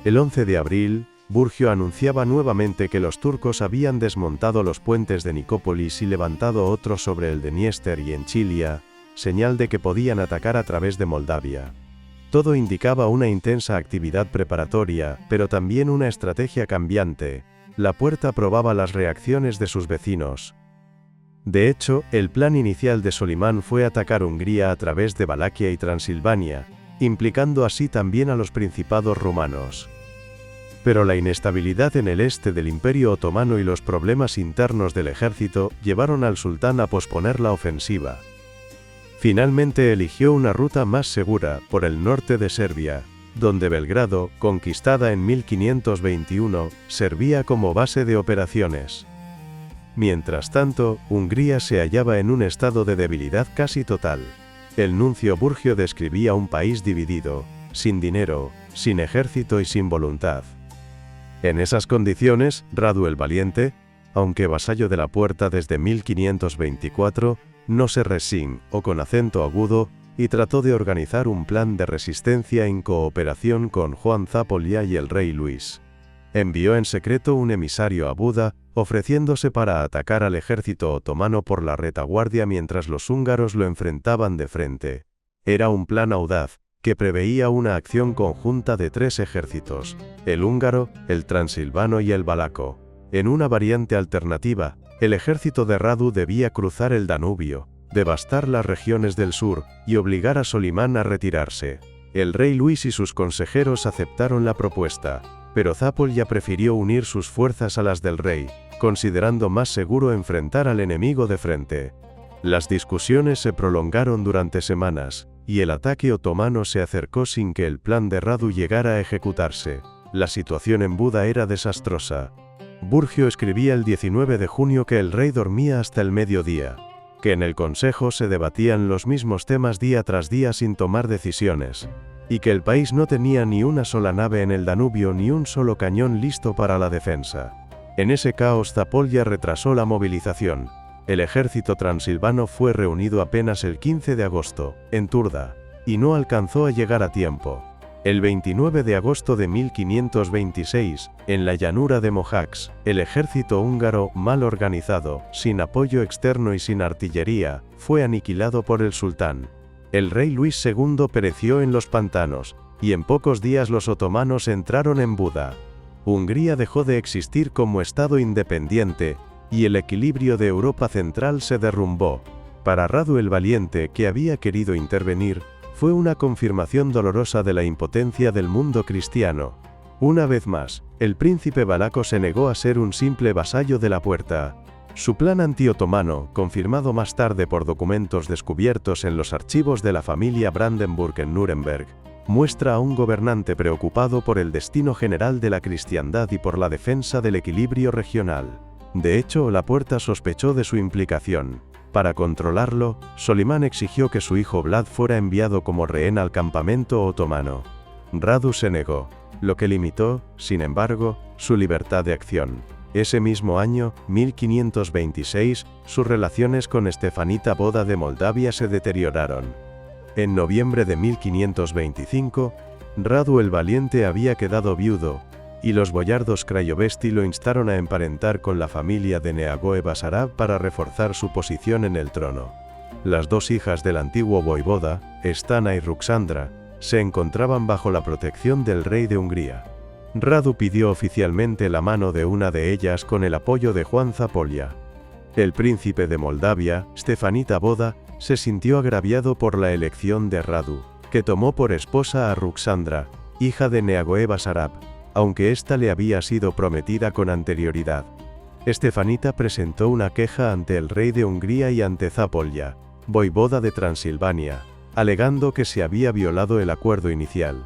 El 11 de abril, Burgio anunciaba nuevamente que los turcos habían desmontado los puentes de Nicópolis y levantado otros sobre el Dniester y en Chilia, señal de que podían atacar a través de Moldavia. Todo indicaba una intensa actividad preparatoria, pero también una estrategia cambiante. La puerta probaba las reacciones de sus vecinos. De hecho, el plan inicial de Solimán fue atacar Hungría a través de Valaquia y Transilvania, implicando así también a los principados rumanos. Pero la inestabilidad en el este del Imperio Otomano y los problemas internos del ejército llevaron al sultán a posponer la ofensiva. Finalmente eligió una ruta más segura, por el norte de Serbia, donde Belgrado, conquistada en 1521, servía como base de operaciones. Mientras tanto, Hungría se hallaba en un estado de debilidad casi total. El nuncio Burgio describía un país dividido, sin dinero, sin ejército y sin voluntad. En esas condiciones, Radu el Valiente, aunque vasallo de la puerta desde 1524, no se resignó, con acento agudo, y trató de organizar un plan de resistencia en cooperación con Juan Zápolya y el rey Luis. Envió en secreto un emisario a Buda, ofreciéndose para atacar al ejército otomano por la retaguardia mientras los húngaros lo enfrentaban de frente. Era un plan audaz, que preveía una acción conjunta de 3 ejércitos, el húngaro, el transilvano y el valaco. En una variante alternativa, el ejército de Radu debía cruzar el Danubio, devastar las regiones del sur, y obligar a Solimán a retirarse. El rey Luis y sus consejeros aceptaron la propuesta, pero Zápolya prefirió unir sus fuerzas a las del rey, considerando más seguro enfrentar al enemigo de frente. Las discusiones se prolongaron durante semanas, y el ataque otomano se acercó sin que el plan de Radu llegara a ejecutarse. La situación en Buda era desastrosa. Burgio escribía el 19 de junio que el rey dormía hasta el mediodía, que en el consejo se debatían los mismos temas día tras día sin tomar decisiones, y que el país no tenía ni una sola nave en el Danubio ni un solo cañón listo para la defensa. En ese caos Zápolya retrasó la movilización. El ejército transilvano fue reunido apenas el 15 de agosto, en Turda, y no alcanzó a llegar a tiempo. El 29 de agosto de 1526, en la llanura de Mohacs, el ejército húngaro, mal organizado, sin apoyo externo y sin artillería, fue aniquilado por el sultán. El rey Luis II pereció en los pantanos, y en pocos días los otomanos entraron en Buda. Hungría dejó de existir como estado independiente, y el equilibrio de Europa Central se derrumbó. Para Radu el Valiente, que había querido intervenir, fue una confirmación dolorosa de la impotencia del mundo cristiano. Una vez más, el príncipe valaco se negó a ser un simple vasallo de la puerta. Su plan anti-otomano, confirmado más tarde por documentos descubiertos en los archivos de la familia Brandenburg en Nuremberg, muestra a un gobernante preocupado por el destino general de la cristiandad y por la defensa del equilibrio regional. De hecho, Lapuerta sospechó de su implicación. Para controlarlo, Solimán exigió que su hijo Vlad fuera enviado como rehén al campamento otomano. Radu se negó, lo que limitó, sin embargo, su libertad de acción. Ese mismo año, 1526, sus relaciones con Estefanita Boda de Moldavia se deterioraron. En noviembre de 1525, Radu el Valiente había quedado viudo, y los boyardos Craiovesti lo instaron a emparentar con la familia de Neagoe-Basarab para reforzar su posición en el trono. Las dos hijas del antiguo voivoda, Stana y Ruxandra, se encontraban bajo la protección del rey de Hungría. Radu pidió oficialmente la mano de una de ellas con el apoyo de Juan Zapolya. El príncipe de Moldavia, Stefanita Boda, se sintió agraviado por la elección de Radu, que tomó por esposa a Ruxandra, hija de Neagoe-Basarab, aunque ésta le había sido prometida con anterioridad. Estefanita presentó una queja ante el rey de Hungría y ante Zapolya, voivoda de Transilvania, alegando que se había violado el acuerdo inicial.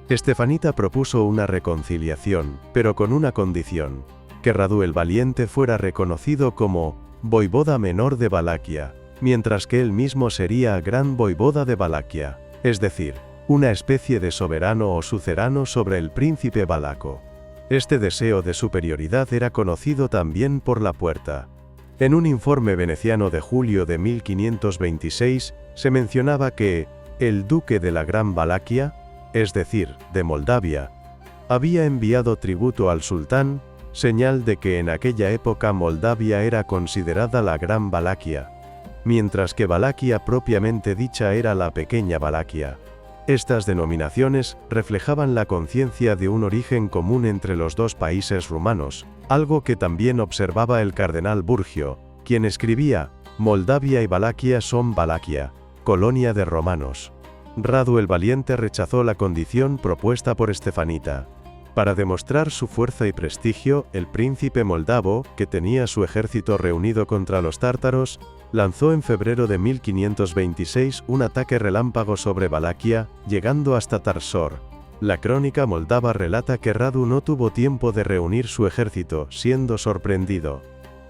Estefanita propuso una reconciliación, pero con una condición: que Radu el Valiente fuera reconocido como voivoda menor de Valaquia, mientras que él mismo sería gran voivoda de Valaquia, es decir, una especie de soberano o suzerano sobre el príncipe valaco. Este deseo de superioridad era conocido también por Lapuerta. En un informe veneciano de julio de 1526, se mencionaba que el duque de la Gran Valaquia, es decir, de Moldavia, había enviado tributo al sultán, señal de que en aquella época Moldavia era considerada la Gran Valaquia, mientras que Valaquia propiamente dicha era la Pequeña Valaquia. Estas denominaciones reflejaban la conciencia de un origen común entre los dos países rumanos, algo que también observaba el cardenal Burgio, quien escribía: Moldavia y Valaquia son Valaquia, colonia de romanos. Radu el Valiente rechazó la condición propuesta por Estefanita. Para demostrar su fuerza y prestigio, el príncipe moldavo, que tenía su ejército reunido contra los tártaros, lanzó en febrero de 1526 un ataque relámpago sobre Valaquia, llegando hasta Tarsor. La crónica moldava relata que Radu no tuvo tiempo de reunir su ejército, siendo sorprendido.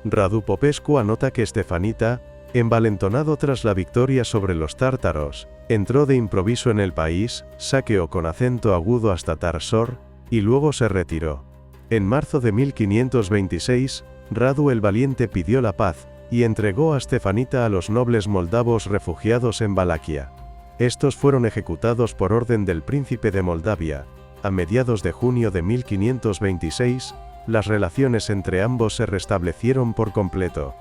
Radu Popescu anota que Estefanita, envalentonado tras la victoria sobre los tártaros, entró de improviso en el país, saqueó con acento agudo hasta Tarsor, y luego se retiró. En marzo de 1526, Radu el Valiente pidió la paz, y entregó a Estefanita a los nobles moldavos refugiados en Valaquia. Estos fueron ejecutados por orden del príncipe de Moldavia. A mediados de junio de 1526, las relaciones entre ambos se restablecieron por completo.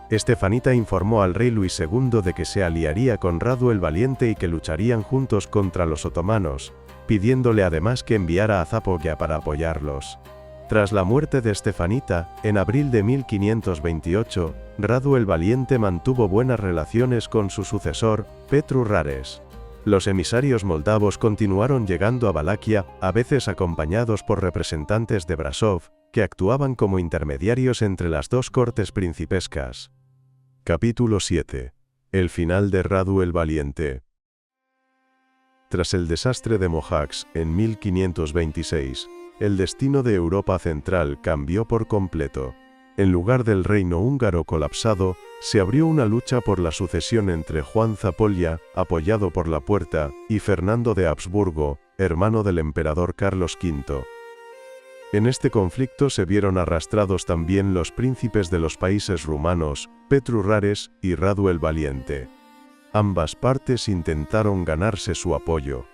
Estefanita informó al rey Luis II de que se aliaría con Radu el Valiente y que lucharían juntos contra los otomanos, pidiéndole además que enviara a Zapolya para apoyarlos. Tras la muerte de Estefanita, en abril de 1528, Radu el Valiente mantuvo buenas relaciones con su sucesor, Petru Rares. Los emisarios moldavos continuaron llegando a Valaquia, a veces acompañados por representantes de Brasov, que actuaban como intermediarios entre las dos cortes principescas. Capítulo 7. El final de Radu el Valiente. Tras el desastre de Mohacs, en 1526, el destino de Europa Central cambió por completo. En lugar del reino húngaro colapsado, se abrió una lucha por la sucesión entre Juan Zapolya, apoyado por Lapuerta, y Fernando de Habsburgo, hermano del emperador Carlos V. En este conflicto se vieron arrastrados también los príncipes de los países rumanos, Petru Rares y Radu el Valiente. Ambas partes intentaron ganarse su apoyo.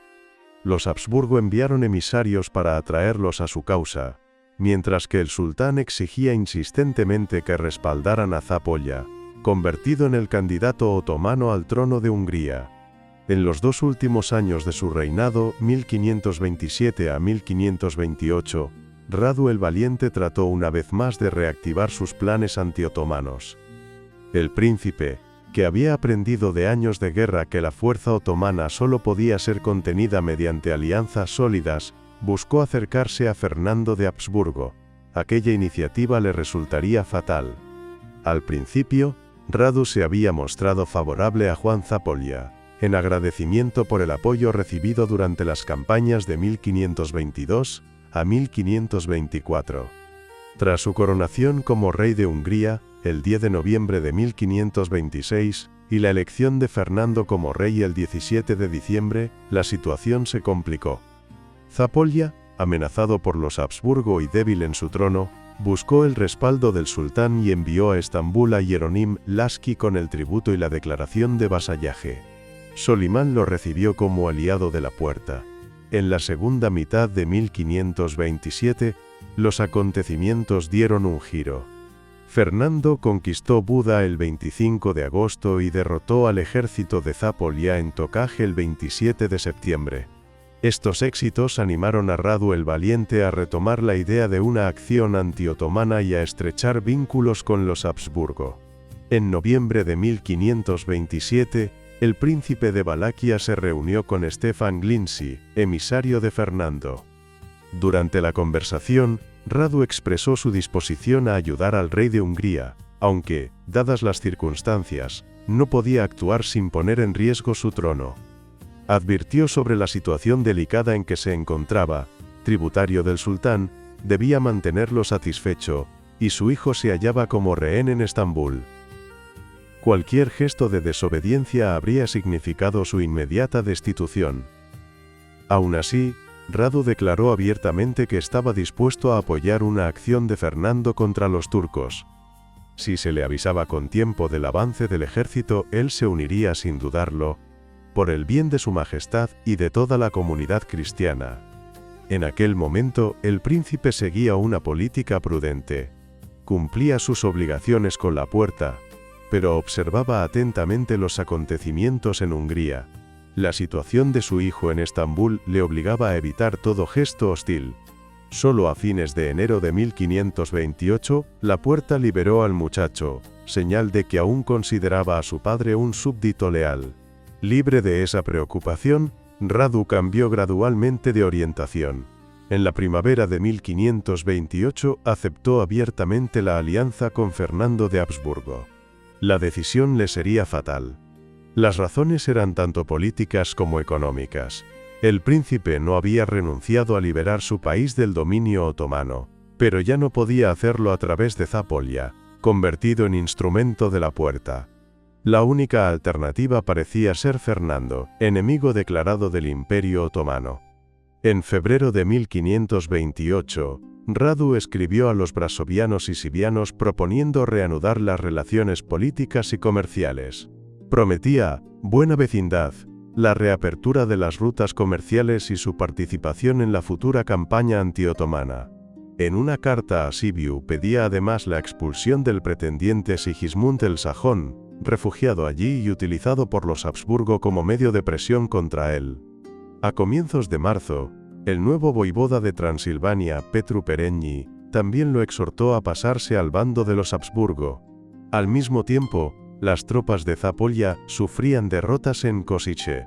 Los Habsburgo enviaron emisarios para atraerlos a su causa, mientras que el sultán exigía insistentemente que respaldaran a Zapolya, convertido en el candidato otomano al trono de Hungría. En los dos últimos años de su reinado, 1527 a 1528, Radu el Valiente trató una vez más de reactivar sus planes antiotomanos. El príncipe, que había aprendido de años de guerra que la fuerza otomana solo podía ser contenida mediante alianzas sólidas, buscó acercarse a Fernando de Habsburgo. Aquella iniciativa le resultaría fatal. Al principio, Radu se había mostrado favorable a Juan Zápolya, en agradecimiento por el apoyo recibido durante las campañas de 1522 a 1524. Tras su coronación como rey de Hungría, el 10 de noviembre de 1526, y la elección de Fernando como rey el 17 de diciembre, la situación se complicó. Zápolya, amenazado por los Habsburgo y débil en su trono, buscó el respaldo del sultán y envió a Estambul a Hieronim Laski con el tributo y la declaración de vasallaje. Solimán lo recibió como aliado de la Puerta. En la segunda mitad de 1527, los acontecimientos dieron un giro. Fernando conquistó Buda el 25 de agosto y derrotó al ejército de Zápolya en Tokaj el 27 de septiembre. Estos éxitos animaron a Radu el Valiente a retomar la idea de una acción antiotomana y a estrechar vínculos con los Habsburgo. En noviembre de 1527, el príncipe de Valaquia se reunió con Stefan Glinski, emisario de Fernando. Durante la conversación, Radu expresó su disposición a ayudar al rey de Hungría, aunque, dadas las circunstancias, no podía actuar sin poner en riesgo su trono. Advirtió sobre la situación delicada en que se encontraba, tributario del sultán, debía mantenerlo satisfecho, y su hijo se hallaba como rehén en Estambul. Cualquier gesto de desobediencia habría significado su inmediata destitución. Aún así, Radu declaró abiertamente que estaba dispuesto a apoyar una acción de Fernando contra los turcos. Si se le avisaba con tiempo del avance del ejército, él se uniría sin dudarlo, por el bien de su majestad y de toda la comunidad cristiana. En aquel momento, el príncipe seguía una política prudente. Cumplía sus obligaciones con la Puerta, pero observaba atentamente los acontecimientos en Hungría. La situación de su hijo en Estambul le obligaba a evitar todo gesto hostil. Solo a fines de enero de 1528, la Puerta liberó al muchacho, señal de que aún consideraba a su padre un súbdito leal. Libre de esa preocupación, Radu cambió gradualmente de orientación. En la primavera de 1528 aceptó abiertamente la alianza con Fernando de Habsburgo. La decisión le sería fatal. Las razones eran tanto políticas como económicas. El príncipe no había renunciado a liberar su país del dominio otomano, pero ya no podía hacerlo a través de Zápolya, convertido en instrumento de la Puerta. La única alternativa parecía ser Fernando, enemigo declarado del Imperio Otomano. En febrero de 1528, Radu escribió a los brasovianos y sivianos proponiendo reanudar las relaciones políticas y comerciales. Prometía buena vecindad, la reapertura de las rutas comerciales y su participación en la futura campaña antiotomana. En una carta a Sibiu pedía además la expulsión del pretendiente Sigismund el Sajón, refugiado allí y utilizado por los Habsburgo como medio de presión contra él. A comienzos de marzo, el nuevo voivoda de Transilvania, Petru Perenyi, también lo exhortó a pasarse al bando de los Habsburgo. Al mismo tiempo, las tropas de Zápolya sufrían derrotas en Košice.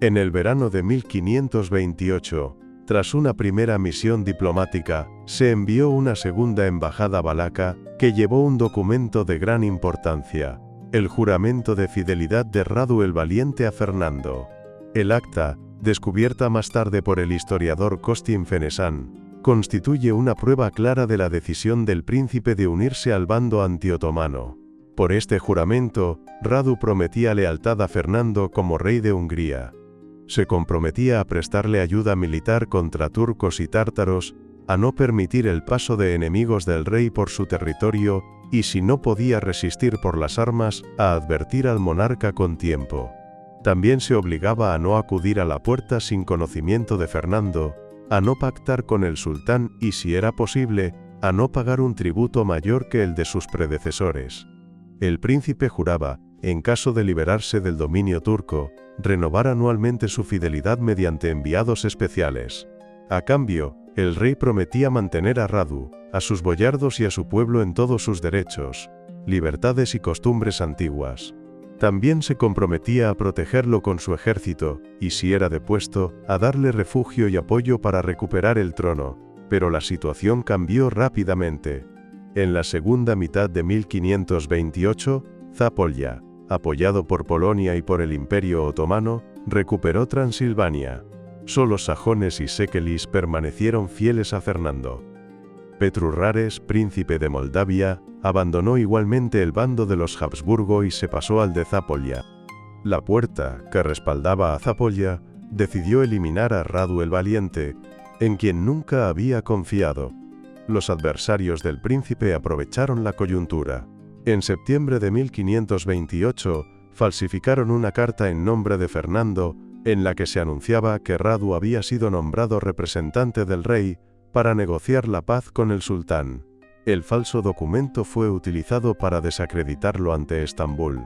En el verano de 1528, tras una primera misión diplomática, se envió una segunda embajada valaca, que llevó un documento de gran importancia: el juramento de fidelidad de Radu el Valiente a Fernando. El acta, descubierta más tarde por el historiador Costin Fenesan, constituye una prueba clara de la decisión del príncipe de unirse al bando antiotomano. Por este juramento, Radu prometía lealtad a Fernando como rey de Hungría. Se comprometía a prestarle ayuda militar contra turcos y tártaros, a no permitir el paso de enemigos del rey por su territorio, y si no podía resistir por las armas, a advertir al monarca con tiempo. También se obligaba a no acudir a la Puerta sin conocimiento de Fernando, a no pactar con el sultán y, si era posible, a no pagar un tributo mayor que el de sus predecesores. El príncipe juraba, en caso de liberarse del dominio turco, renovar anualmente su fidelidad mediante enviados especiales. A cambio, el rey prometía mantener a Radu, a sus boyardos y a su pueblo en todos sus derechos, libertades y costumbres antiguas. También se comprometía a protegerlo con su ejército, y si era depuesto, a darle refugio y apoyo para recuperar el trono, pero la situación cambió rápidamente. En la segunda mitad de 1528, Zápolya, apoyado por Polonia y por el Imperio Otomano, recuperó Transilvania. Solo sajones y séquelis permanecieron fieles a Fernando. Petru Rares, príncipe de Moldavia, abandonó igualmente el bando de los Habsburgo y se pasó al de Zápolya. La Puerta, que respaldaba a Zápolya, decidió eliminar a Radu el Valiente, en quien nunca había confiado. Los adversarios del príncipe aprovecharon la coyuntura. En septiembre de 1528, falsificaron una carta en nombre de Fernando, en la que se anunciaba que Radu había sido nombrado representante del rey para negociar la paz con el sultán. El falso documento fue utilizado para desacreditarlo ante Estambul.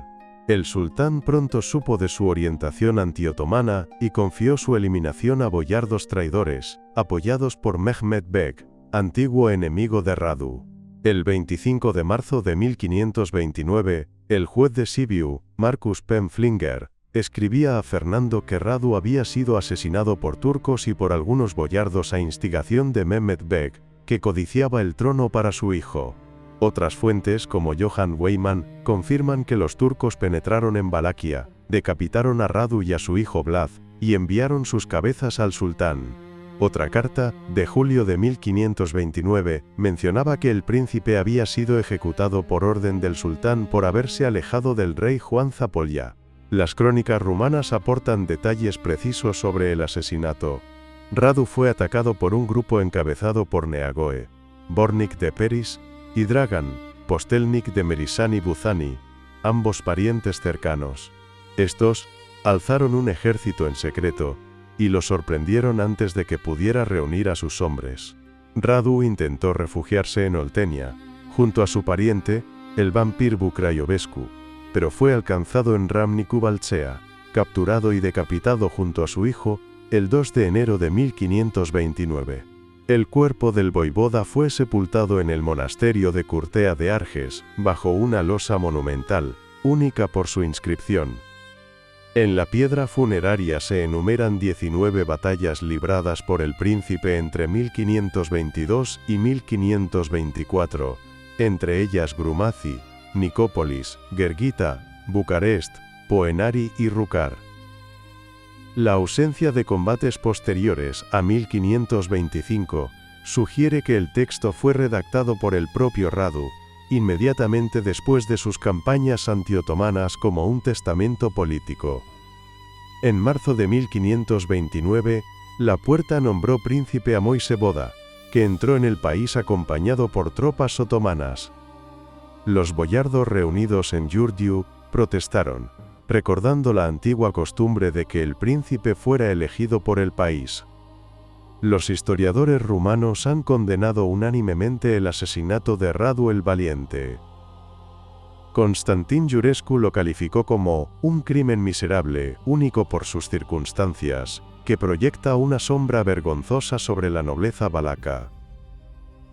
El sultán pronto supo de su orientación antiotomana y confió su eliminación a boyardos traidores, apoyados por Mehmed Beg, antiguo enemigo de Radu. El 25 de marzo de 1529, el juez de Sibiu, Marcus Pemflinger, escribía a Fernando que Radu había sido asesinado por turcos y por algunos boyardos a instigación de Mehmed Beg, que codiciaba el trono para su hijo. Otras fuentes, como Johann Weimann, confirman que los turcos penetraron en Valaquia, decapitaron a Radu y a su hijo Vlad, y enviaron sus cabezas al sultán. Otra carta, de julio de 1529, mencionaba que el príncipe había sido ejecutado por orden del sultán por haberse alejado del rey Juan Zápolya. Las crónicas rumanas aportan detalles precisos sobre el asesinato. Radu fue atacado por un grupo encabezado por Neagoe, Bornik de Peris, y Dragan, Postelnik de Merisani Buzani, ambos parientes cercanos. Estos alzaron un ejército en secreto y lo sorprendieron antes de que pudiera reunir a sus hombres. Radu intentó refugiarse en Oltenia, junto a su pariente, el vampir Craiovescu, pero fue alcanzado en Ramnicu Balcea, capturado y decapitado junto a su hijo, el 2 de enero de 1529. El cuerpo del voivoda fue sepultado en el monasterio de Curtea de Arges, bajo una losa monumental, única por su inscripción. En la piedra funeraria se enumeran 19 batallas libradas por el príncipe entre 1522 y 1524, entre ellas Grumaci, Nicópolis, Gergita, Bucarest, Poenari y Rucar. La ausencia de combates posteriores a 1525 sugiere que el texto fue redactado por el propio Radu, inmediatamente después de sus campañas antiotomanas como un testamento político. En marzo de 1529, la Puerta nombró príncipe a Moiseboda, que entró en el país acompañado por tropas otomanas. Los boyardos reunidos en Giurgiu protestaron, recordando la antigua costumbre de que el príncipe fuera elegido por el país. Los historiadores rumanos han condenado unánimemente el asesinato de Radu el Valiente. Constantin Iurescu lo calificó como un crimen miserable, único por sus circunstancias, que proyecta una sombra vergonzosa sobre la nobleza valaca.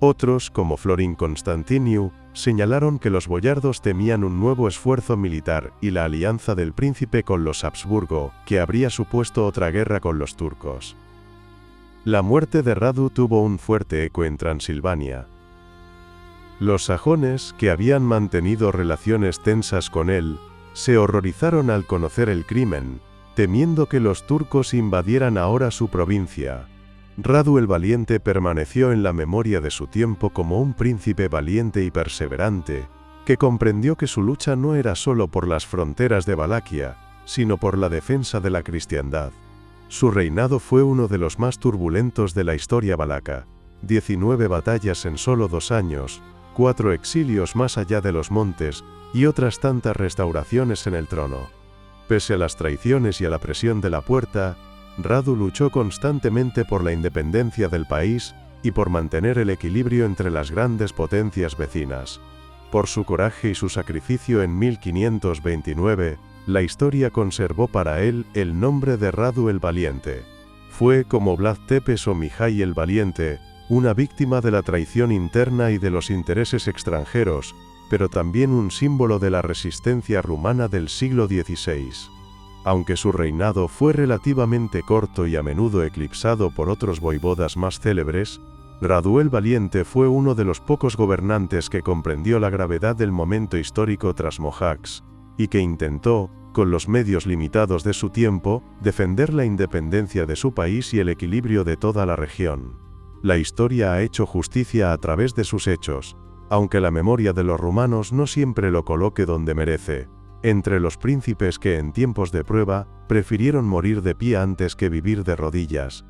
Otros, como Florin Constantiniu, señalaron que los boyardos temían un nuevo esfuerzo militar y la alianza del príncipe con los Habsburgo, que habría supuesto otra guerra con los turcos. La muerte de Radu tuvo un fuerte eco en Transilvania. Los sajones, que habían mantenido relaciones tensas con él, se horrorizaron al conocer el crimen, temiendo que los turcos invadieran ahora su provincia. Radu el Valiente permaneció en la memoria de su tiempo como un príncipe valiente y perseverante, que comprendió que su lucha no era solo por las fronteras de Valaquia, sino por la defensa de la cristiandad. Su reinado fue uno de los más turbulentos de la historia valaca: 19 batallas en solo 2 años, 4 exilios más allá de los montes, y otras tantas restauraciones en el trono. Pese a las traiciones y a la presión de la Puerta, Radu luchó constantemente por la independencia del país y por mantener el equilibrio entre las grandes potencias vecinas. Por su coraje y su sacrificio en 1529, la historia conservó para él el nombre de Radu el Valiente. Fue, como Vlad Tepes o Mihai el Valiente, una víctima de la traición interna y de los intereses extranjeros, pero también un símbolo de la resistencia rumana del siglo XVI. Aunque su reinado fue relativamente corto y a menudo eclipsado por otros voivodas más célebres, Radu el Valiente fue uno de los pocos gobernantes que comprendió la gravedad del momento histórico tras Mojács, y que intentó, con los medios limitados de su tiempo, defender la independencia de su país y el equilibrio de toda la región. La historia ha hecho justicia a través de sus hechos, aunque la memoria de los rumanos no siempre lo coloque donde merece, entre los príncipes que en tiempos de prueba, prefirieron morir de pie antes que vivir de rodillas,